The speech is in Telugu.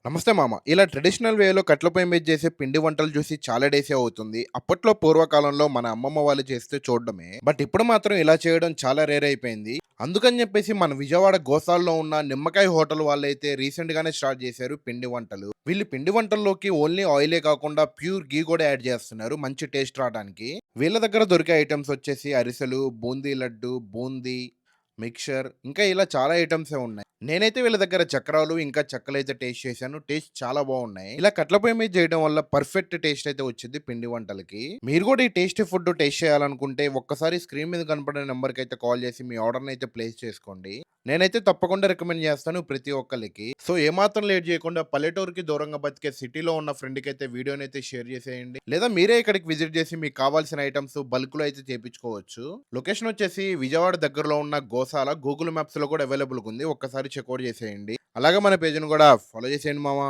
నమస్తే మామ. ఇలా ట్రెడిషనల్ వేలో కట్టెల పొయ్యి మీద చేసే పిండి వంటలు చూసి చాలా డేసే అవుతుంది. అప్పట్లో పూర్వకాలంలో మన అమ్మమ్మ వాళ్ళు చేస్తే చూడడమే. బట్ ఇప్పుడు మాత్రం ఇలా చేయడం చాలా రేర్ అయిపోయింది. అందుకని చెప్పేసి మన విజయవాడ గోసాల్లో ఉన్న నిమ్మకాయ హోటల్ వాళ్ళైతే రీసెంట్ గానే స్టార్ట్ చేశారు పిండి వంటలు. వీళ్ళు పిండి వంటల్లోకి ఓన్లీ ఆయిలే కాకుండా ప్యూర్ ఘీ కూడా యాడ్ చేస్తున్నారు మంచి టేస్ట్ రావడానికి. వీళ్ళ దగ్గర దొరికే ఐటమ్స్ వచ్చేసి అరిసెలు, బూందీ లడ్డు, బూందీ, మిక్చర్ ఇంకా ఇలా చాలా ఐటమ్సే ఉన్నాయి. నేనైతే వీళ్ళ దగ్గర చక్రాలు, ఇంకా చెక్కలైతే టేస్ట్ చేశాను. టేస్ట్ చాలా బాగున్నాయి. ఇలా కట్ల పొయ్యి మీద చేయడం వల్ల పర్ఫెక్ట్ టేస్ట్ అయితే వచ్చింది పిండి వంటలకి. మీరు కూడా ఈ టేస్టీ ఫుడ్ టేస్ట్ చేయాలనుకుంటే ఒక్కసారి స్క్రీన్ మీద కనపడే నెంబర్‌కి అయితే కాల్ చేసి మీ ఆర్డర్‌ని అయితే ప్లేస్ చేసుకోండి. నేనైతే తప్పకుండా రికమెండ్ చేస్తాను ప్రతి ఒక్కళ్ళకి. సో ఏమాత్రం లేట్ చేయకుండా పల్లెటూరుకి దూరంగా బతికే సిటీలో ఉన్న ఫ్రెండ్‌కి అయితే వీడియోని అయితే షేర్ చేసేయండి. లేదా మీరే ఇక్కడికి విజిట్ చేసి మీకు కావాల్సిన ఐటమ్స్ బల్క్‌లో అయితే చేపించుకోవచ్చు. లొకేషన్ వచ్చేసి విజయవాడ దగ్గరలో ఉన్న గోశాల. గూగుల్ మ్యాప్స్‌లో కూడా అవైలబుల్‌గా ఉంది. ఒక్కసారి చెక్‌ఔట్ చేసేయండి. అలాగే మన పేజ్‌ని కూడా ఫాలో చేసేయండి మామ.